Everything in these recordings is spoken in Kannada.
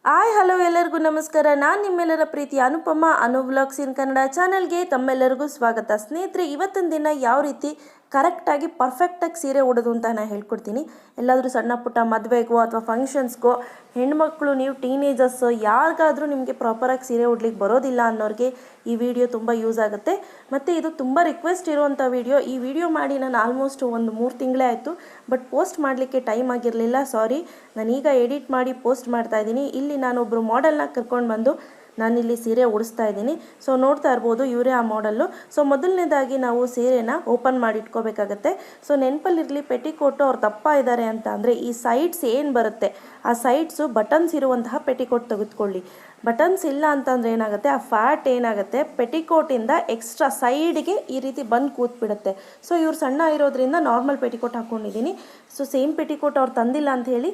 ಹಾಯ್ ಹಲೋ ಎಲ್ಲರಿಗೂ ನಮಸ್ಕಾರ. ನಾನು ನಿಮ್ಮೆಲ್ಲರ ಪ್ರೀತಿಯ ಅನುಪಮ ಅನು ವ್ಲಾಗ್ಸ್ ಇನ್ ಕನ್ನಡ ಚಾನಲ್ಗೆ ತಮ್ಮೆಲ್ಲರಿಗೂ ಸ್ವಾಗತ. ಸ್ನೇಹಿತರೆ, ಇವತ್ತಿನ ದಿನ ಯಾವ ರೀತಿ ಕರೆಕ್ಟಾಗಿ ಪರ್ಫೆಕ್ಟಾಗಿ ಸೀರೆ ಉಡೋದು ಅಂತ ನಾನು ಹೇಳ್ಕೊಡ್ತೀನಿ. ಎಲ್ಲಾದರೂ ಸಣ್ಣ ಪುಟ್ಟ ಮದುವೆಗೋ ಅಥವಾ ಫಂಕ್ಷನ್ಸ್ಗೋ ಹೆಣ್ಮಕ್ಳು, ನೀವು ಟೀನೇಜರ್ಸು, ಯಾರಿಗಾದರೂ ನಿಮಗೆ ಪ್ರಾಪರಾಗಿ ಸೀರೆ ಉಡ್ಲಿಕ್ಕೆ ಬರೋದಿಲ್ಲ ಅನ್ನೋರಿಗೆ ಈ ವಿಡಿಯೋ ತುಂಬ ಯೂಸ್ ಆಗುತ್ತೆ. ಮತ್ತು ಇದು ತುಂಬ ರಿಕ್ವೆಸ್ಟ್ ಇರುವಂಥ ವಿಡಿಯೋ. ಈ ವಿಡಿಯೋ ಮಾಡಿ ನಾನು ಆಲ್ಮೋಸ್ಟ್ ಒಂದು 3 ತಿಂಗಳೇ ಆಯಿತು, ಬಟ್ ಪೋಸ್ಟ್ ಮಾಡಲಿಕ್ಕೆ ಟೈಮ್ ಆಗಿರಲಿಲ್ಲ. ಸಾರಿ, ನಾನೀಗ ಎಡಿಟ್ ಮಾಡಿ ಪೋಸ್ಟ್ ಮಾಡ್ತಾ ಇದ್ದೀನಿ. ಇಲ್ಲಿ ನಾನೊಬ್ಬರು ಮಾಡೆಲ್ನ ಕರ್ಕೊಂಡು ಬಂದು ನಾನಿಲ್ಲಿ ಸೀರೆ ಉಡಿಸ್ತಾ ಇದ್ದೀನಿ. ಸೊ ನೋಡ್ತಾ ಇರ್ಬೋದು, ಇವರೇ ಆ ಮಾಡಲ್ಲು. ಸೊ ಮೊದಲನೇದಾಗಿ ನಾವು ಸೀರೆನ ಓಪನ್ ಮಾಡಿ ಇಟ್ಕೋಬೇಕಾಗತ್ತೆ. ಸೊ ನೆನಪಲ್ಲಿರಲಿ, ಪೆಟಿಕೋಟು ಅವ್ರು ದಪ್ಪ ಇದ್ದಾರೆ ಅಂತ ಅಂದರೆ ಈ ಸೈಡ್ಸ್ ಏನು ಬರುತ್ತೆ ಆ ಸೈಡ್ಸು ಬಟನ್ಸ್ ಇರುವಂತಹ ಪೆಟಿಕೋಟ್ ತೆಗೆದುಕೊಳ್ಳಿ. ಬಟನ್ಸ್ ಇಲ್ಲ ಅಂತಂದರೆ ಏನಾಗುತ್ತೆ, ಆ ಫ್ಯಾಟ್ ಏನಾಗುತ್ತೆ ಪೆಟಿಕೋಟಿಂದ ಎಕ್ಸ್ಟ್ರಾ ಸೈಡ್ಗೆ ಈ ರೀತಿ ಬಂದು ಕೂತ್ಬಿಡುತ್ತೆ. ಸೊ ಇವ್ರು ಸಣ್ಣ ಇರೋದ್ರಿಂದ ನಾರ್ಮಲ್ ಪೆಟಿಕೋಟ್ ಹಾಕ್ಕೊಂಡಿದ್ದೀನಿ. ಸೊ ಸೇಮ್ ಪೆಟಿಕೋಟ್ ಅವ್ರು ತಂದಿಲ್ಲ ಅಂತ ಹೇಳಿ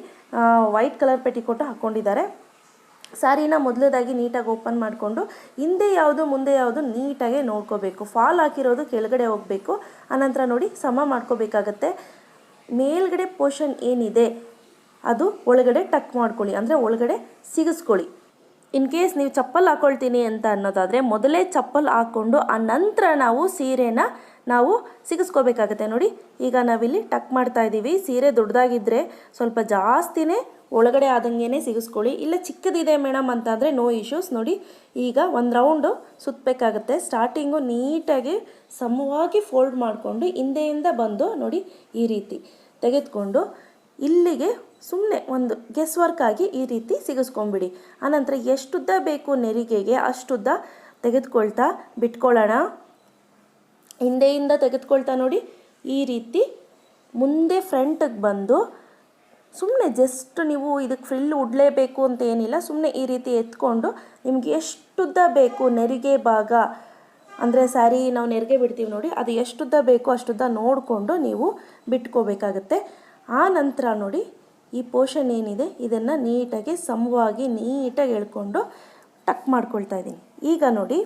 ವೈಟ್ ಕಲರ್ ಪೆಟಿಕೋಟು ಹಾಕ್ಕೊಂಡಿದ್ದಾರೆ. ಸ್ಯಾರಿನ ಮೊದಲದಾಗಿ ನೀಟಾಗಿ ಓಪನ್ ಮಾಡಿಕೊಂಡು ಹಿಂದೆ ಯಾವುದು ಮುಂದೆ ಯಾವುದು ನೀಟಾಗಿ ನೋಡ್ಕೋಬೇಕು. ಫಾಲ್ ಹಾಕಿರೋದು ಕೆಳಗಡೆ ಹೋಗಬೇಕು. ಆನಂತರ ನೋಡಿ ಸಮ ಮಾಡ್ಕೋಬೇಕಾಗತ್ತೆ. ಮೇಲ್ಗಡೆ ಪೋರ್ಷನ್ ಏನಿದೆ ಅದು ಒಳಗಡೆ ಟಕ್ ಮಾಡ್ಕೊಳ್ಳಿ, ಅಂದರೆ ಒಳಗಡೆ ಸಿಗಿಸ್ಕೊಳ್ಳಿ. ಇನ್ ಕೇಸ್ ನೀವು ಚಪ್ಪಲ್ ಹಾಕ್ಕೊಳ್ತೀನಿ ಅಂತ ಅನ್ನೋದಾದರೆ ಮೊದಲೇ ಚಪ್ಪಲ್ ಹಾಕ್ಕೊಂಡು ಆ ನಂತರ ನಾವು ಸೀರೆನ ಸಿಗಿಸ್ಕೋಬೇಕಾಗತ್ತೆ. ನೋಡಿ, ಈಗ ನಾವಿಲ್ಲಿ ಟಕ್ ಮಾಡ್ತಾ ಇದ್ದೀವಿ. ಸೀರೆ ದೊಡ್ಡದಾಗಿದ್ದರೆ ಸ್ವಲ್ಪ ಜಾಸ್ತಿನೇ ಒಳಗಡೆ ಆದಂಗೆ ಸಿಗಿಸ್ಕೊಳ್ಳಿ. ಇಲ್ಲ ಚಿಕ್ಕದಿದೆ ಮೇಡಮ್ ಅಂತಂದರೆ ನೋ ಇಶ್ಯೂಸ್. ನೋಡಿ, ಈಗ ಒಂದು ರೌಂಡು ಸುತ್ತಬೇಕಾಗತ್ತೆ. ಸ್ಟಾರ್ಟಿಂಗು ನೀಟಾಗಿ ಸಮವಾಗಿ ಫೋಲ್ಡ್ ಮಾಡಿಕೊಂಡು ಹಿಂದೆಯಿಂದ ಬಂದು ನೋಡಿ ಈ ರೀತಿ ತೆಗೆದುಕೊಂಡು ಇಲ್ಲಿಗೆ ಸುಮ್ಮನೆ ಒಂದು ಗೆಸ್ ವರ್ಕ್ ಆಗಿ ಈ ರೀತಿ ಸಿಗಿಸ್ಕೊಂಬಿಡಿ. ಆನಂತರ ಎಷ್ಟುದ್ದ ಬೇಕು ನೆರಿಗೆಗೆ ಅಷ್ಟುದ್ದ ತೆಗೆದುಕೊಳ್ತಾ ಬಿಟ್ಕೊಳ್ಳೋಣ. ಹಿಂದೆಯಿಂದ ತೆಗೆದುಕೊಳ್ತಾ ನೋಡಿ ಈ ರೀತಿ ಮುಂದೆ ಫ್ರಂಟಿಗೆ ಬಂದು ಸುಮ್ಮನೆ ಜಸ್ಟ್ ನೀವು ಇದಕ್ಕೆ ಫ್ರಿಲ್ ಉಡಲೇಬೇಕು ಅಂತ ಏನಿಲ್ಲ. ಸುಮ್ಮನೆ ಈ ರೀತಿ ಎತ್ಕೊಂಡು ನಿಮ್ಗೆ ಎಷ್ಟುದ್ದ ಬೇಕು ನೆರಿಗೆ ಭಾಗ, ಅಂದರೆ ಸ್ಯಾರಿ ನಾವು ನೆರಿಗೆ ಬಿಡ್ತೀವಿ ನೋಡಿ, ಅದು ಎಷ್ಟುದ್ದ ಬೇಕು ಅಷ್ಟುದ್ದ ನೋಡಿಕೊಂಡು ನೀವು ಬಿಟ್ಕೋಬೇಕಾಗತ್ತೆ. ಆ ನಂತರ ನೋಡಿ ಈ ಪೋರ್ಷನ್ ಏನಿದೆ ಇದನ್ನು ನೀಟಾಗಿ ಸಮವಾಗಿ ನೀಟಾಗಿ ಎಳ್ಕೊಂಡು ಟಕ್ ಮಾಡ್ಕೊಳ್ತಾ ಇದ್ದೀನಿ. ಈಗ ನೋಡಿ,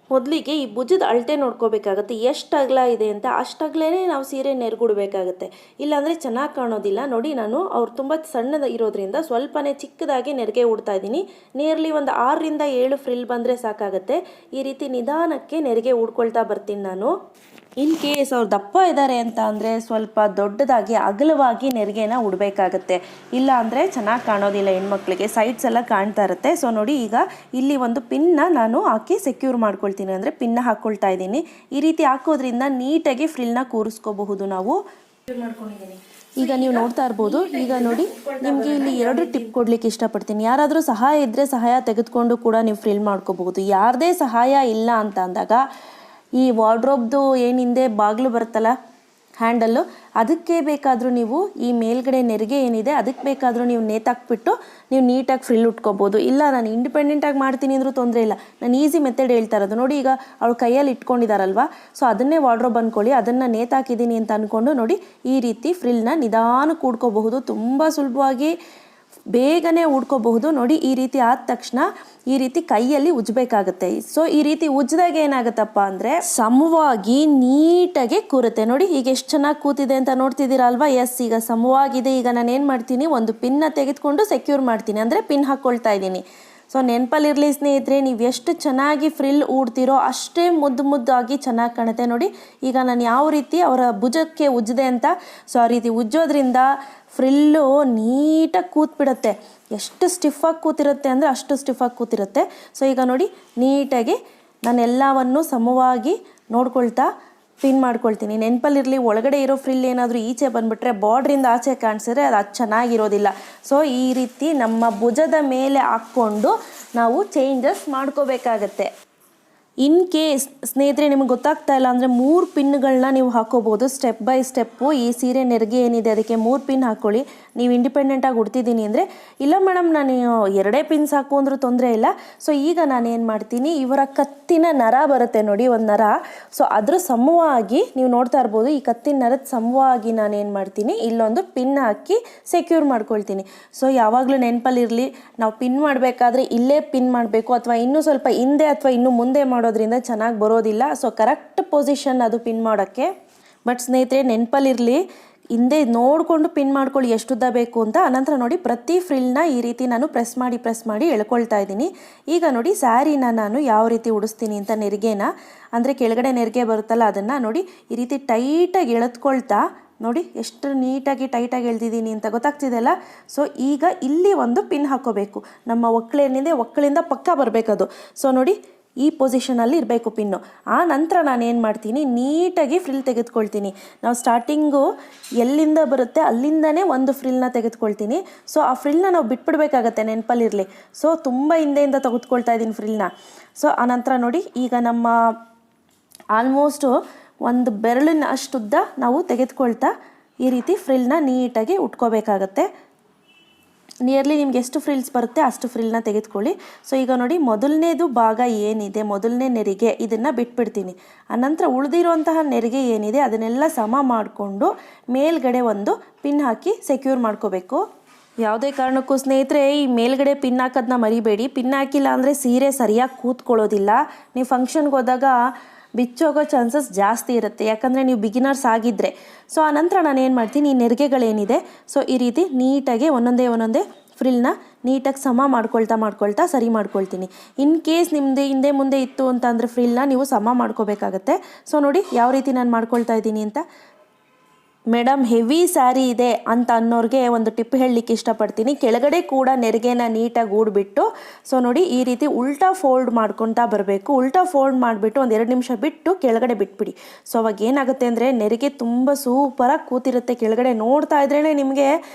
ಮೊದಲಿಗೆ ಈ ಭುಜದ ಅಳತೆ ನೋಡ್ಕೋಬೇಕಾಗತ್ತೆ. ಎಷ್ಟು ಅಗಲ ಇದೆ ಅಂತ ಅಷ್ಟಗ್ಲೇ ನಾವು ಸೀರೆ ನೆರ್ಗುಡ್ಬೇಕಾಗತ್ತೆ. ಇಲ್ಲಾಂದರೆ ಚೆನ್ನಾಗಿ ಕಾಣೋದಿಲ್ಲ. ನೋಡಿ, ನಾನು ಅವ್ರು ತುಂಬ ಸಣ್ಣದ ಇರೋದ್ರಿಂದ ಸ್ವಲ್ಪನೇ ಚಿಕ್ಕದಾಗಿ ನೆರಿಗೆ ಉಡ್ತಾ ಇದ್ದೀನಿ. ನಿಯರ್ಲಿ ಒಂದು 6ರಿಂದ 7 ಫ್ರಿಲ್ ಬಂದರೆ ಸಾಕಾಗತ್ತೆ. ಈ ರೀತಿ ನಿಧಾನಕ್ಕೆ ನೆರಿಗೆ ಉಡ್ಕೊಳ್ತಾ ಬರ್ತೀನಿ ನಾನು. ಇನ್ ಕೇಸ್ ಅವ್ರು ದಪ್ಪ ಇದ್ದಾರೆ ಅಂತ ಅಂದರೆ ಸ್ವಲ್ಪ ದೊಡ್ಡದಾಗಿ ಅಗಲವಾಗಿ ನೆರಿಗೆನ ಉಡಬೇಕಾಗತ್ತೆ. ಇಲ್ಲ ಅಂದರೆ ಚೆನ್ನಾಗಿ ಕಾಣೋದಿಲ್ಲ, ಹೆಣ್ಮಕ್ಳಿಗೆ ಸೈಡ್ಸ್ ಎಲ್ಲ ಕಾಣ್ತಾ ಇರುತ್ತೆ. ಸೊ ನೋಡಿ, ಈಗ ಇಲ್ಲಿ ಒಂದು ಪಿನ್ನ ನಾನು ಹಾಕಿ ಸೆಕ್ಯೂರ್ ಮಾಡ್ಕೊಳ್ತೀನಿ, ಅಂದರೆ ಪಿನ್ನ ಹಾಕ್ಕೊಳ್ತಾ ಇದ್ದೀನಿ. ಈ ರೀತಿ ಹಾಕೋದ್ರಿಂದ ನೀಟಾಗಿ ಫ್ರಿಲ್ನ ಕೂರಿಸ್ಕೋಬಹುದು ನಾವು. ಈಗ ನೀವು ನೋಡ್ತಾ ಇರ್ಬೋದು. ಈಗ ನೋಡಿ, ನಿಮಗೆ ಇಲ್ಲಿ 2 ಟಿಪ್ ಕೊಡ್ಲಿಕ್ಕೆ ಇಷ್ಟಪಡ್ತೀನಿ. ಯಾರಾದರೂ ಸಹಾಯ ಇದ್ದರೆ ಸಹಾಯ ತೆಗೆದುಕೊಂಡು ಕೂಡ ನೀವು ಫ್ರಿಲ್ ಮಾಡ್ಕೋಬಹುದು. ಯಾರದೇ ಸಹಾಯ ಇಲ್ಲ ಅಂತ ಅಂದಾಗ ಈ ವಾರ್ಡ್ರೋಬ್ದು ಏನಿಂದೆ ಬಾಗಿಲು ಬರುತ್ತಲ್ಲ ಹ್ಯಾಂಡಲ್ಲು, ಅದಕ್ಕೆ ಬೇಕಾದರೂ ನೀವು ಈ ಮೇಲ್ಗಡೆ ನೆರಿಗೆ ಏನಿದೆ ಅದಕ್ಕೆ ಬೇಕಾದರೂ ನೀವು ನೇತಾಕ್ಬಿಟ್ಟು ನೀವು ನೀಟಾಗಿ ಫ್ರಿಲ್ ಉಟ್ಕೋಬೋದು. ಇಲ್ಲ ನಾನು ಇಂಡಿಪೆಂಡೆಂಟಾಗಿ ಮಾಡ್ತೀನಿ ಅಂದರೂ ತೊಂದರೆ ಇಲ್ಲ. ನಾನು ಈಸಿ ಮೆಥಡ್ ಹೇಳ್ತಾ ಇರೋದು. ನೋಡಿ, ಈಗ ಅವಳು ಕೈಯಲ್ಲಿ ಇಟ್ಕೊಂಡಿದ್ದಾರಲ್ವ, ಸೊ ಅದನ್ನೇ ವಾರ್ಡ್ರೋಬ್ ಅಂದ್ಕೊಳ್ಳಿ. ಅದನ್ನು ನೇತಾಕಿದ್ದೀನಿ ಅಂತ ಅಂದ್ಕೊಂಡು ನೋಡಿ ಈ ರೀತಿ ಫ್ರಿಲ್ನ ನಿಧಾನ ಕೂಡ್ಕೋಬಹುದು. ತುಂಬ ಸುಲಭವಾಗಿ ಬೇಗನೆ ಉಡ್ಕೋಬಹುದು. ನೋಡಿ, ಈ ರೀತಿ ಆದ ತಕ್ಷಣ ಈ ರೀತಿ ಕೈಯಲ್ಲಿ ಉಜ್ಜಬೇಕಾಗತ್ತೆ. ಸೊ ಈ ರೀತಿ ಉಜ್ಜಿದಾಗ ಏನಾಗುತ್ತಪ್ಪ ಅಂದರೆ ಸಮವಾಗಿ ನೀಟಾಗಿ ಕೂರುತ್ತೆ. ನೋಡಿ, ಈಗ ಎಷ್ಟು ಚೆನ್ನಾಗಿ ಕೂತಿದೆ ಅಂತ ನೋಡ್ತಿದ್ದೀರಾ ಅಲ್ವಾ. ಎಸ್, ಈಗ ಸಮವಾಗಿದೆ. ಈಗ ನಾನು ಏನು ಮಾಡ್ತೀನಿ, ಒಂದು ಪಿನ್ನ ತೆಗೆದುಕೊಂಡು ಸೆಕ್ಯೂರ್ ಮಾಡ್ತೀನಿ, ಅಂದರೆ ಪಿನ್ ಹಾಕ್ಕೊಳ್ತಾ ಇದ್ದೀನಿ. ಸೊ ನೆನಪಲ್ಲಿರಲಿ ಸ್ನೇಹಿತರೆ, ನೀವು ಎಷ್ಟು ಚೆನ್ನಾಗಿ ಫ್ರಿಲ್ ಉಡ್ತೀರೋ ಅಷ್ಟೇ ಮುದ್ದಾಗಿ ಚೆನ್ನಾಗಿ ಕಾಣುತ್ತೆ. ನೋಡಿ, ಈಗ ನಾನು ಯಾವ ರೀತಿ ಅವರ ಭುಜಕ್ಕೆ ಉಜ್ಜಿದೆ ಅಂತ, ಸೊ ಆ ರೀತಿ ಉಜ್ಜೋದ್ರಿಂದ ಫ್ರಿಲ್ಲು ನೀಟಾಗಿ ಕೂತ್ಬಿಡುತ್ತೆ. ಎಷ್ಟು ಸ್ಟಿಫಾಗಿ ಕೂತಿರುತ್ತೆ ಅಂದರೆ ಅಷ್ಟು ಸ್ಟಿಫಾಗಿ ಕೂತಿರುತ್ತೆ. ಸೊ ಈಗ ನೋಡಿ, ನೀಟಾಗಿ ನಾನು ಎಲ್ಲವನ್ನು ಸಮವಾಗಿ ನೋಡ್ಕೊಳ್ತಾ ಪಿನ್ ಮಾಡ್ಕೊಳ್ತೀನಿ. ನೆನಪಲ್ಲಿರಲಿ, ಒಳಗಡೆ ಇರೋ ಫ್ರಿಲ್ ಏನಾದರೂ ಈಚೆ ಬಂದುಬಿಟ್ರೆ ಬಾರ್ಡ್ರಿಂದ ಆಚೆ ಕಾಣಿಸಿದ್ರೆ ಅದು ಚೆನ್ನಾಗಿರೋದಿಲ್ಲ. ಸೊ ಈ ರೀತಿ ನಮ್ಮ ಭುಜದ ಮೇಲೆ ಹಾಕ್ಕೊಂಡು ನಾವು ಚೇಂಜಸ್ ಮಾಡ್ಕೋಬೇಕಾಗತ್ತೆ. ಇನ್ ಕೇಸ್ ಸ್ನೇಹಿತರೆ ನಿಮಗೆ ಗೊತ್ತಾಗ್ತಾ ಇಲ್ಲ ಅಂದರೆ 3 ಪಿನ್ಗಳನ್ನ ನೀವು ಹಾಕೋಬೋದು ಸ್ಟೆಪ್ ಬೈ ಸ್ಟೆಪ್ಪು. ಈ ಸೀರೆ ನೆರಿಗೆ ಏನಿದೆ ಅದಕ್ಕೆ 3 ಪಿನ್ ಹಾಕ್ಕೊಳ್ಳಿ. ನೀವು ಇಂಡಿಪೆಂಡೆಂಟಾಗಿ ಉಡ್ತಿದ್ದೀನಿ ಅಂದರೆ ಇಲ್ಲ ಮೇಡಮ್ ನಾನು 2 ಪಿನ್ಸ್ ಹಾಕು ಅಂದರೂ ತೊಂದರೆ ಇಲ್ಲ. ಸೊ ಈಗ ನಾನೇನು ಮಾಡ್ತೀನಿ, ಇವರ ಕತ್ತಿನ ನರ ಬರುತ್ತೆ ನೋಡಿ, ಒಂದು ನರ. ಸೊ ಅದ್ರ ಸಮವಾಗಿ ನೀವು ನೋಡ್ತಾ ಇರ್ಬೋದು. ಈ ಕತ್ತಿನ ನರದ ಸಮವಾಗಿ ನಾನೇನು ಮಾಡ್ತೀನಿ, ಇಲ್ಲೊಂದು ಪಿನ್ ಹಾಕಿ ಸೆಕ್ಯೂರ್ ಮಾಡ್ಕೊಳ್ತೀನಿ. ಸೊ ಯಾವಾಗಲೂ ನೆನಪಲ್ಲಿರಲಿ, ನಾವು ಪಿನ್ ಮಾಡಬೇಕಾದ್ರೆ ಇಲ್ಲೇ ಪಿನ್ ಮಾಡಬೇಕು, ಅಥವಾ ಇನ್ನೂ ಸ್ವಲ್ಪ ಹಿಂದೆ ಅಥವಾ ಇನ್ನೂ ಮುಂದೆ ಮಾಡೋದ್ರಿಂದ ಚೆನ್ನಾಗಿ ಬರೋದಿಲ್ಲ. ಸೊ ಕರೆಕ್ಟ್ ಪೊಸಿಷನ್ ಅದು ಪಿನ್ ಮಾಡೋಕ್ಕೆ. ಬಟ್ ಸ್ನೇಹಿತರೆ ನೆನಪಲ್ಲಿರಲಿ, ಹಿಂದೆ ನೋಡಿಕೊಂಡು ಪಿನ್ ಮಾಡ್ಕೊಳ್ಳಿ ಎಷ್ಟುದ್ದ ಬೇಕು ಅಂತ. ಅನಂತರ ನೋಡಿ ಪ್ರತಿ ಫ್ರಿಲ್ನ ಈ ರೀತಿ ನಾನು ಪ್ರೆಸ್ ಮಾಡಿ ಎಳ್ಕೊಳ್ತಾ ಇದ್ದೀನಿ. ಈಗ ನೋಡಿ ಸ್ಯಾರಿನ ನಾನು ಯಾವ ರೀತಿ ಉಡಿಸ್ತೀನಿ ಅಂತ, ನೆರಿಗೆನ ಅಂದರೆ ಕೆಳಗಡೆ ನೆರಿಗೆ ಬರುತ್ತಲ್ಲ ಅದನ್ನು ನೋಡಿ ಈ ರೀತಿ ಟೈಟಾಗಿ ಎಳೆದ್ಕೊಳ್ತಾ ನೋಡಿ ಎಷ್ಟು ನೀಟಾಗಿ ಟೈಟಾಗಿ ಎಳ್ದಿದ್ದೀನಿ ಅಂತ ಗೊತ್ತಾಗ್ತಿದೆ ಅಲ್ಲ. ಸೊ ಈಗ ಇಲ್ಲಿ ಒಂದು ಪಿನ್ ಹಾಕ್ಕೋಬೇಕು. ನಮ್ಮ ಒಕ್ಕಳೇನಿದೆ ಒಕ್ಕಳಿಂದ ಪಕ್ಕ ಬರಬೇಕದು. ಸೊ ನೋಡಿ ಈ ಪೊಸಿಷನಲ್ಲಿ ಇರಬೇಕು ಪಿನ್ನು. ಆ ನಂತರ ನಾನು ಏನು ಮಾಡ್ತೀನಿ, ನೀಟಾಗಿ ಫ್ರಿಲ್ ತೆಗೆದುಕೊಳ್ತೀನಿ. ನಾವು ಸ್ಟಾರ್ಟಿಂಗು ಎಲ್ಲಿಂದ ಬರುತ್ತೆ ಅಲ್ಲಿಂದನೇ ಒಂದು ಫ್ರಿಲ್ನ ತೆಗೆದುಕೊಳ್ತೀನಿ. ಸೊ ಆ ಫ್ರಿಲ್ನ ನಾವು ಬಿಟ್ಬಿಡ್ಬೇಕಾಗತ್ತೆ, ನೆನಪಲ್ಲಿರಲಿ. ಸೊ ತುಂಬ ಹಿಂದೆಯಿಂದ ತೆಗೆದುಕೊಳ್ತಾ ಇದ್ದೀನಿ ಫ್ರಿಲ್ನ. ಸೊ ಆನಂತರ ನೋಡಿ ಈಗ ನಮ್ಮ ಆಲ್ಮೋಸ್ಟು ಒಂದು ಬೆರಳಿನ ಅಷ್ಟುದ್ದ ನಾವು ತೆಗೆದುಕೊಳ್ತಾ ಈ ರೀತಿ ಫ್ರಿಲ್ನ ನೀಟಾಗಿ ಉಟ್ಕೋಬೇಕಾಗತ್ತೆ. ನಿಯರ್ಲಿ ನಿಮ್ಗೆ ಎಷ್ಟು ಫ್ರಿಲ್ಸ್ ಬರುತ್ತೆ ಅಷ್ಟು ಫ್ರಿಲ್ನ ತೆಗೆದುಕೊಳ್ಳಿ. ಸೊ ಈಗ ನೋಡಿ ಮೊದಲನೇದು ಭಾಗ ಏನಿದೆ, ಮೊದಲನೇ ನೆರಿಗೆ ಇದನ್ನು ಬಿಟ್ಬಿಡ್ತೀನಿ. ಆನಂತರ ಉಳಿದಿರುವಂತಹ ನೆರಿಗೆ ಏನಿದೆ ಅದನ್ನೆಲ್ಲ ಸಮ ಮಾಡಿಕೊಂಡು ಮೇಲ್ಗಡೆ ಒಂದು ಪಿನ್ ಹಾಕಿ ಸೆಕ್ಯೂರ್ ಮಾಡ್ಕೋಬೇಕು. ಯಾವುದೇ ಕಾರಣಕ್ಕೂ ಸ್ನೇಹಿತರೆ ಈ ಮೇಲ್ಗಡೆ ಪಿನ್ ಹಾಕೋದನ್ನ ಮರಿಬೇಡಿ. ಪಿನ್ ಹಾಕಿಲ್ಲ ಅಂದರೆ ಸೀರೆ ಸರಿಯಾಗಿ ಕೂತ್ಕೊಳ್ಳೋದಿಲ್ಲ. ನೀವು ಫಂಕ್ಷನ್ಗೆ ಹೋದಾಗ ಬಿಚ್ಚೋಗೋ ಚಾನ್ಸಸ್ ಜಾಸ್ತಿ ಇರುತ್ತೆ, ಯಾಕಂದರೆ ನೀವು ಬಿಗಿನರ್ಸ್ ಆಗಿದ್ದರೆ. ಸೊ ಆನಂತರ ನಾನು ಏನು ಮಾಡ್ತೀನಿ, ಈ ನೆರಿಗೆಗಳೇನಿದೆ ಸೊ ಈ ರೀತಿ ನೀಟಾಗಿ ಒಂದೊಂದೇ ಫ್ರಿಲ್ನ ನೀಟಾಗಿ ಸಮ ಮಾಡ್ಕೊಳ್ತಾ ಸರಿ ಮಾಡ್ಕೊಳ್ತೀನಿ. ಇನ್ ಕೇಸ್ ನಿಮ್ಮದು ಹಿಂದೆ ಮುಂದೆ ಇತ್ತು ಅಂತ ಅಂದರೆ ಫ್ರಿಲ್ನ ನೀವು ಸಮ ಮಾಡ್ಕೋಬೇಕಾಗತ್ತೆ. ಸೊ ನೋಡಿ ಯಾವ ರೀತಿ ನಾನು ಮಾಡ್ಕೊಳ್ತಾ ಇದ್ದೀನಿ ಅಂತ. ಮೇಡಮ್ ಹೆವಿ ಸ್ಯಾರಿ ಇದೆ ಅಂತ ಅನ್ನೋರಿಗೆ ಒಂದು ಟಿಪ್ ಹೇಳಲಿಕ್ಕೆ ಇಷ್ಟಪಡ್ತೀನಿ. ಕೆಳಗಡೆ ಕೂಡ ನೆರಿಗೆನ ನೀಟಾಗಿ ಊಡ್ಬಿಟ್ಟು ಸೊ ನೋಡಿ ಈ ರೀತಿ ಉಲ್ಟಾ ಫೋಲ್ಡ್ ಮಾಡ್ಕೊತಾ ಬರಬೇಕು. ಉಲ್ಟಾ ಫೋಲ್ಡ್ ಮಾಡಿಬಿಟ್ಟು ಒಂದು 2 ನಿಮಿಷ ಬಿಟ್ಟು ಕೆಳಗಡೆ ಬಿಟ್ಬಿಡಿ. ಸೊ ಅವಾಗ ಏನಾಗುತ್ತೆ ಅಂದರೆ ನೆರಿಗೆ ತುಂಬ ಸೂಪರಾಗಿ ಕೂತಿರುತ್ತೆ. ಕೆಳಗಡೆ ನೋಡ್ತಾ ಇದ್ರೇ ನಿಮಗೆ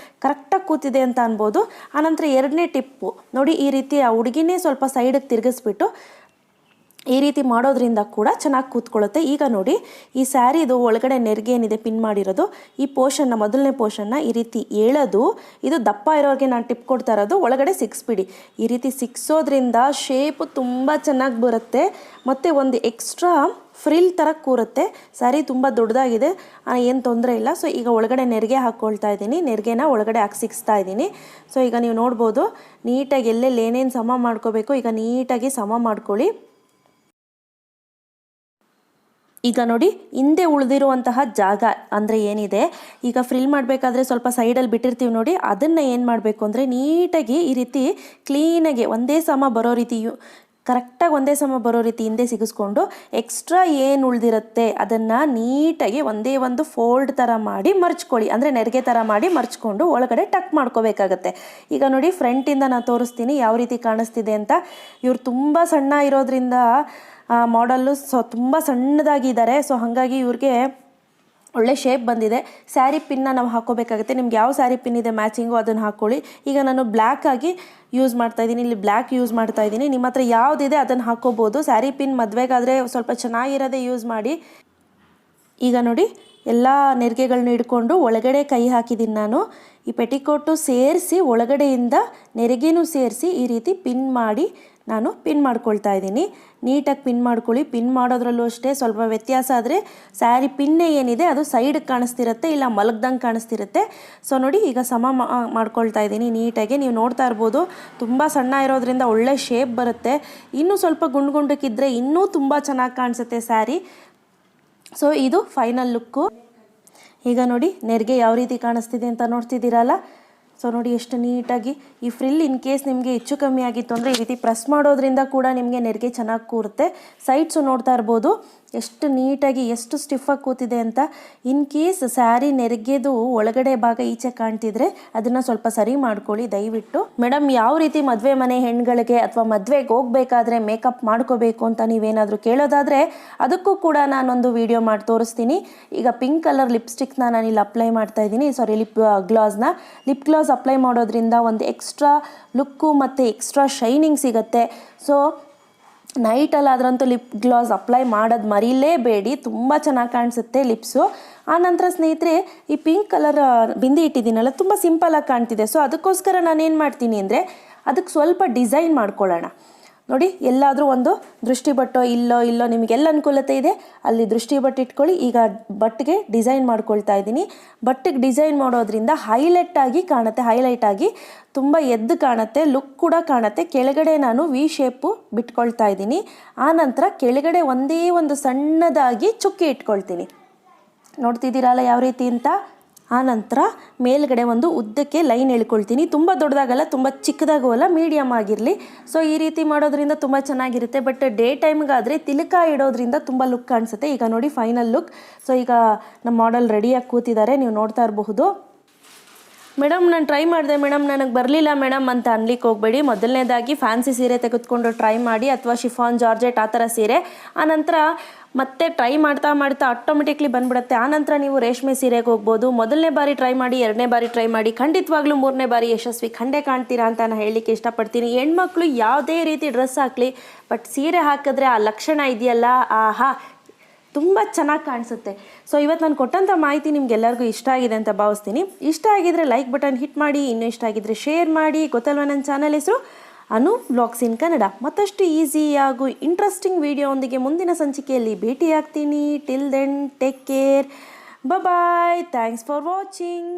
ಕರೆಕ್ಟಾಗಿ ಕೂತಿದೆ ಅಂತ ಅನ್ಬೋದು. ಆನಂತರ 2ನೇ ಟಿಪ್ಪು ನೋಡಿ, ಈ ರೀತಿ ಆ ಹುಡುಗಿನೇ ಸ್ವಲ್ಪ ಸೈಡಿಗೆ ತಿರುಗಿಸ್ಬಿಟ್ಟು ಈ ರೀತಿ ಮಾಡೋದ್ರಿಂದ ಕೂಡ ಚೆನ್ನಾಗಿ ಕೂತ್ಕೊಳ್ಳುತ್ತೆ. ಈಗ ನೋಡಿ ಈ ಸ್ಯಾರಿದು ಒಳಗಡೆ ನೆರಿಗೆ ಏನಿದೆ ಪಿನ್ ಮಾಡಿರೋದು, ಈ ಪೋರ್ಷನ್ನ ಮೊದಲನೇ ಪೋರ್ಷನ್ನ ಈ ರೀತಿ ಎಳೆದು, ಇದು ದಪ್ಪ ಇರೋರಿಗೆ ನಾನು ಟಿಪ್ ಕೊಡ್ತಾ ಇರೋದು, ಒಳಗಡೆ ಸಿಕ್ಸ್ಬಿಡಿ. ಈ ರೀತಿ ಸಿಕ್ಸೋದ್ರಿಂದ ಶೇಪು ತುಂಬ ಚೆನ್ನಾಗಿ ಬರುತ್ತೆ ಮತ್ತು ಒಂದು ಎಕ್ಸ್ಟ್ರಾ ಫ್ರಿಲ್ ಥರ ಕೂರುತ್ತೆ. ಸ್ಯಾರಿ ತುಂಬ ದೊಡ್ಡದಾಗಿದೆ, ಏನು ತೊಂದರೆ ಇಲ್ಲ. ಸೊ ಈಗ ಒಳಗಡೆ ನೆರಿಗೆ ಹಾಕ್ಕೊಳ್ತಾ ಇದ್ದೀನಿ. ನೆರಿಗೆನ ಒಳಗಡೆ ಹಾಕಿ ಸಿಕ್ಸ್ತಾ ಇದ್ದೀನಿ. ಸೊ ಈಗ ನೀವು ನೋಡ್ಬೋದು ನೀಟಾಗಿ ಎಲ್ಲೆಲ್ಲಿ ಏನೇನು ಸಮ ಮಾಡ್ಕೋಬೇಕು ಈಗ ನೀಟಾಗಿ ಸಮ ಮಾಡ್ಕೊಳ್ಳಿ. ಈಗ ನೋಡಿ ಹಿಂದೆ ಉಳಿದಿರುವಂತಹ ಜಾಗ ಅಂದರೆ ಏನಿದೆ, ಈಗ ಫ್ರಿಲ್ ಮಾಡಬೇಕಾದ್ರೆ ಸ್ವಲ್ಪ ಸೈಡಲ್ಲಿ ಬಿಟ್ಟಿರ್ತೀವಿ ನೋಡಿ, ಅದನ್ನು ಏನು ಮಾಡಬೇಕು ಅಂದರೆ ನೀಟಾಗಿ ಈ ರೀತಿ ಕ್ಲೀನಾಗಿ ಒಂದೇ ಸಮ ಬರೋ ರೀತಿ ಕರೆಕ್ಟಾಗಿ ಒಂದೇ ಸಮ ಬರೋ ರೀತಿ ಹಿಂದೆ ಸಿಗಿಸ್ಕೊಂಡು ಎಕ್ಸ್ಟ್ರಾ ಏನು ಉಳಿದಿರುತ್ತೆ ಅದನ್ನು ನೀಟಾಗಿ ಒಂದೇ ಒಂದು ಫೋಲ್ಡ್ ಥರ ಮಾಡಿ ಮರ್ಚ್ಕೊಳ್ಳಿ. ಅಂದರೆ ನೆರಿಗೆ ಥರ ಮಾಡಿ ಮರ್ಚ್ಕೊಂಡು ಒಳಗಡೆ ಟಕ್ ಮಾಡ್ಕೋಬೇಕಾಗತ್ತೆ. ಈಗ ನೋಡಿ ಫ್ರಂಟಿಂದ ನಾನು ತೋರಿಸ್ತೀನಿ ಯಾವ ರೀತಿ ಕಾಣಿಸ್ತಿದೆ ಅಂತ. ಇವ್ರು ತುಂಬ ಸಣ್ಣ ಇರೋದ್ರಿಂದ ಮಾಡಲ್ಲು ತುಂಬ ಸಣ್ಣದಾಗಿದ್ದಾರೆ. ಸೊ ಹಾಗಾಗಿ ಇವ್ರಿಗೆ ಒಳ್ಳೆ ಶೇಪ್ ಬಂದಿದೆ. ಸ್ಯಾರಿ ಪಿನ್ನ ನಾವು ಹಾಕ್ಕೋಬೇಕಾಗುತ್ತೆ. ನಿಮ್ಗೆ ಯಾವ ಸ್ಯಾರಿ ಪಿನ್ ಇದೆ ಮ್ಯಾಚಿಂಗು ಅದನ್ನು ಹಾಕ್ಕೊಳ್ಳಿ. ಈಗ ನಾನು ಬ್ಲ್ಯಾಕ್ ಆಗಿ ಯೂಸ್ ಮಾಡ್ತಾಯಿದ್ದೀನಿ, ಇಲ್ಲಿ ಬ್ಲ್ಯಾಕ್ ಯೂಸ್ ಮಾಡ್ತಾಯಿದ್ದೀನಿ. ನಿಮ್ಮ ಹತ್ರ ಯಾವುದಿದೆ ಅದನ್ನು ಹಾಕ್ಕೋಬೋದು. ಸ್ಯಾರಿ ಪಿನ್ ಮದುವೆಗಾದರೆ ಸ್ವಲ್ಪ ಚೆನ್ನಾಗಿರೋದೇ ಯೂಸ್ ಮಾಡಿ. ಈಗ ನೋಡಿ ಎಲ್ಲ ನೆರಿಗೆಗಳನ್ನ ಹಿಡ್ಕೊಂಡು ಒಳಗಡೆ ಕೈ ಹಾಕಿದ್ದೀನಿ ನಾನು. ಈ ಪೆಟಿಕೋಟು ಸೇರಿಸಿ ಒಳಗಡೆಯಿಂದ ನೆರಿಗೆನೂ ಸೇರಿಸಿ ಈ ರೀತಿ ಪಿನ್ ಮಾಡಿ ನಾನು ಪಿನ್ ಮಾಡ್ಕೊಳ್ತಾ ಇದ್ದೀನಿ. ನೀಟಾಗಿ ಪಿನ್ ಮಾಡ್ಕೊಳ್ಳಿ. ಪಿನ್ ಮಾಡೋದ್ರಲ್ಲೂ ಅಷ್ಟೇ ಸ್ವಲ್ಪ ವ್ಯತ್ಯಾಸ ಆದರೆ ಸ್ಯಾರಿ ಪಿನ್ನೇ ಏನಿದೆ ಅದು ಸೈಡ್ಗೆ ಕಾಣಿಸ್ತಿರುತ್ತೆ, ಇಲ್ಲ ಮಲಗ್ದಂಗೆ ಕಾಣಿಸ್ತಿರುತ್ತೆ. ಸೊ ನೋಡಿ ಈಗ ಸಮ ಮಾಡ್ಕೊಳ್ತಾ ಇದ್ದೀನಿ ನೀಟಾಗಿ. ನೀವು ನೋಡ್ತಾ ಇರ್ಬೋದು ತುಂಬ ಸಣ್ಣ ಇರೋದ್ರಿಂದ ಒಳ್ಳೆ ಶೇಪ್ ಬರುತ್ತೆ. ಇನ್ನೂ ಸ್ವಲ್ಪ ಗುಂಡಕ್ಕಿದ್ರೆ ಇನ್ನೂ ತುಂಬ ಚೆನ್ನಾಗಿ ಕಾಣಿಸುತ್ತೆ ಸ್ಯಾರಿ. ಸೊ ಇದು ಫೈನಲ್ ಲುಕ್ಕು. ಈಗ ನೋಡಿ ನೆರಿಗೆ ಯಾವ ರೀತಿ ಕಾಣಿಸ್ತಿದೆ ಅಂತ ನೋಡ್ತಿದ್ದೀರಲ್ಲ. ಸೊ ನೋಡಿ ಎಷ್ಟು ನೀಟಾಗಿ ಈ ಫ್ರಿಲ್ ಇನ್ ಕೇಸ್ ನಿಮಗೆ ಹೆಚ್ಚು ಕಮ್ಮಿ ಆಗಿತ್ತು ಅಂದರೆ ಈ ರೀತಿ ಪ್ರೆಸ್ ಮಾಡೋದ್ರಿಂದ ಕೂಡ ನಿಮಗೆ ನೆರಿಗೆ ಚೆನ್ನಾಗಿ ಕೂರುತ್ತೆ. ಸೈಡ್ಸು ನೋಡ್ತಾ ಇರ್ಬೋದು ಎಷ್ಟು ನೀಟಾಗಿ ಎಷ್ಟು ಸ್ಟಿಫಾಗಿ ಕೂತಿದೆ ಅಂತ. ಇನ್ ಕೇಸ್ ಸ್ಯಾರಿ ನೆರಿಗೆದು ಒಳಗಡೆ ಭಾಗ ಈಚೆ ಕಾಣ್ತಿದ್ರೆ ಅದನ್ನು ಸ್ವಲ್ಪ ಸರಿ ಮಾಡ್ಕೊಳ್ಳಿ ದಯವಿಟ್ಟು. ಮೇಡಮ್ ಯಾವ ರೀತಿ ಮದುವೆ ಮನೆ ಹೆಣ್ಗಳಿಗೆ ಅಥವಾ ಮದುವೆಗೆ ಹೋಗಬೇಕಾದ್ರೆ ಮೇಕಪ್ ಮಾಡ್ಕೋಬೇಕು ಅಂತ ನೀವೇನಾದರೂ ಕೇಳೋದಾದರೆ ಅದಕ್ಕೂ ಕೂಡ ನಾನೊಂದು ವಿಡಿಯೋ ಮಾಡಿ ತೋರಿಸ್ತೀನಿ. ಈಗ ಪಿಂಕ್ ಕಲರ್ ಲಿಪ್ಸ್ಟಿಕ್ನ ನಾನಿಲ್ಲಿ ಅಪ್ಲೈ ಮಾಡ್ತಾ ಇದ್ದೀನಿ, ಲಿಪ್ ಗ್ಲಾಸ್ ಅಪ್ಲೈ ಮಾಡೋದ್ರಿಂದ ಒಂದು ಎಕ್ಸ್ಟ್ರಾ ಲುಕ್ಕು ಮತ್ತು ಎಕ್ಸ್ಟ್ರಾ ಶೈನಿಂಗ್ ಸಿಗುತ್ತೆ. ಸೊ ನೈಟಲ್ಲಾದ್ರಂತೂ ಲಿಪ್ ಗ್ಲಾಸ್ ಅಪ್ಲೈ ಮಾಡೋದು ಮರೀಲೇಬೇಡಿ, ತುಂಬ ಚೆನ್ನಾಗಿ ಕಾಣಿಸುತ್ತೆ ಲಿಪ್ಸು. ಆನಂತರ ಸ್ನೇಹಿತರೆ ಈ ಪಿಂಕ್ ಕಲರ್ ಬಿಂದಿ ಇಟ್ಟಿದ್ದೀನಲ್ಲ ತುಂಬ ಸಿಂಪಲಾಗಿ ಕಾಣ್ತಿದೆ. ಸೊ ಅದಕ್ಕೋಸ್ಕರ ನಾನೇನು ಮಾಡ್ತೀನಿ ಅಂದರೆ ಅದಕ್ಕೆ ಸ್ವಲ್ಪ ಡಿಸೈನ್ ಮಾಡ್ಕೊಳ್ಳೋಣ. ನೋಡಿ ಎಲ್ಲಾದರೂ ಒಂದು ದೃಷ್ಟಿ ಬಟ್ಟೋ ಇಲ್ಲೋ ನಿಮಗೆಲ್ಲ ಅನುಕೂಲತೆ ಇದೆ ಅಲ್ಲಿ ದೃಷ್ಟಿ ಬಟ್ಟೆ ಇಟ್ಕೊಳ್ಳಿ. ಈಗ ಬಟ್ಟೆಗೆ ಡಿಸೈನ್ ಮಾಡ್ಕೊಳ್ತಾ ಇದ್ದೀನಿ. ಬಟ್ಟೆಗೆ ಡಿಸೈನ್ ಮಾಡೋದ್ರಿಂದ ಹೈಲೈಟ್ ಆಗಿ ತುಂಬ ಎದ್ದು ಕಾಣುತ್ತೆ, ಲುಕ್ ಕೂಡ ಕಾಣುತ್ತೆ. ಕೆಳಗಡೆ ನಾನು ವಿ ಶೇಪು ಬಿಟ್ಕೊಳ್ತಾ ಇದ್ದೀನಿ. ಆನಂತರ ಕೆಳಗಡೆ ಒಂದೇ ಒಂದು ಸಣ್ಣದಾಗಿ ಚುಕ್ಕಿ ಇಟ್ಕೊಳ್ತೀನಿ. ನೋಡ್ತಿದ್ದೀರಲ್ಲ ಯಾವ ರೀತಿ ಅಂತ. ಆನಂತರ ಮೇಲ್ಗಡೆ ಒಂದು ಉದ್ದಕ್ಕೆ ಲೈನ್ ಎಳ್ಕೊಳ್ತೀನಿ. ತುಂಬ ದೊಡ್ಡದಾಗಲ್ಲ, ತುಂಬ ಚಿಕ್ಕದಾಗೂ ಅಲ್ಲ, ಮೀಡಿಯಮ್ ಆಗಿರಲಿ. ಸೊ ಈ ರೀತಿ ಮಾಡೋದ್ರಿಂದ ತುಂಬ ಚೆನ್ನಾಗಿರುತ್ತೆ. ಬಟ್ ಡೇ ಟೈಮ್ಗಾದರೆ ತಿಲಕ ಇಡೋದ್ರಿಂದ ತುಂಬ ಲುಕ್ ಕಾಣಿಸುತ್ತೆ. ಈಗ ನೋಡಿ ಫೈನಲ್ ಲುಕ್. ಸೊ ಈಗ ನಮ್ಮ ಮಾಡೆಲ್ ರೆಡಿಯಾಗಿ ಕೂತಿದ್ದಾರೆ, ನೀವು ನೋಡ್ತಾ ಇರಬಹುದು. ಮೇಡಮ್ ನಾನು ಟ್ರೈ ಮಾಡಿದೆ ಮೇಡಮ್, ನನಗೆ ಬರಲಿಲ್ಲ ಮೇಡಮ್ ಅಂತ ಅನ್ಲಿಕ್ಕೆ ಹೋಗಬೇಡಿ. ಮೊದಲನೇದಾಗಿ ಫ್ಯಾನ್ಸಿ ಸೀರೆ ತೆಗೆದುಕೊಂಡು ಟ್ರೈ ಮಾಡಿ, ಅಥವಾ ಶಿಫಾನ್ ಜಾರ್ಜೆಟ್ ಆ ಥರ ಸೀರೆ. ಆನಂತರ ಮತ್ತೆ ಟ್ರೈ ಮಾಡ್ತಾ ಆಟೋಮೆಟಿಕ್ಲಿ ಬಂದ್ಬಿಡುತ್ತೆ. ಆನಂತರ ನೀವು ರೇಷ್ಮೆ ಸೀರೆಗೆ ಹೋಗ್ಬೋದು. ಮೊದಲನೇ ಬಾರಿ ಟ್ರೈ ಮಾಡಿ, ಎರಡನೇ ಬಾರಿ ಟ್ರೈ ಮಾಡಿ, ಖಂಡಿತವಾಗ್ಲೂ ಮೂರನೇ ಬಾರಿ ಯಶಸ್ವಿ ಖಂಡೇ ಕಾಣ್ತೀರಾ ಅಂತ ನಾನು ಹೇಳಲಿಕ್ಕೆ ಇಷ್ಟಪಡ್ತೀನಿ. ಹೆಣ್ಮಕ್ಳು ಯಾವುದೇ ರೀತಿ ಡ್ರೆಸ್ ಹಾಕಲಿ, ಬಟ್ ಸೀರೆ ಹಾಕಿದ್ರೆ ಆ ಲಕ್ಷಣ ಇದೆಯಲ್ಲ, ಆಹಾ ತುಂಬ ಚೆನ್ನಾಗಿ ಕಾಣಿಸುತ್ತೆ. ಸೊ ಇವತ್ತು ನಾನು ಕೊಟ್ಟಂಥ ಮಾಹಿತಿ ನಿಮ್ಗೆಲ್ಲರಿಗೂ ಇಷ್ಟ ಆಗಿದೆ ಅಂತ ಭಾವಿಸ್ತೀನಿ. ಇಷ್ಟ ಆಗಿದ್ರೆ ಲೈಕ್ ಬಟನ್ ಹಿಟ್ ಮಾಡಿ, ಇನ್ನೂ ಇಷ್ಟ ಆಗಿದ್ರೆ ಶೇರ್ ಮಾಡಿ. ಗೊತ್ತಲ್ವ ನನ್ನ ಚಾನಲ್ ಹೆಸರು ಅನು ವ್ಲಾಗ್ಸ್ ಇನ್ ಕನ್ನಡ. ಮತ್ತಷ್ಟು ಈಸಿ ಹಾಗೂ ಇಂಟ್ರೆಸ್ಟಿಂಗ್ ವಿಡಿಯೋದೊಂದಿಗೆ ಮುಂದಿನ ಸಂಚಿಕೆಯಲ್ಲಿ ಭೇಟಿಯಾಗ್ತೀನಿ. Till then take care, bye. Thanks for watching.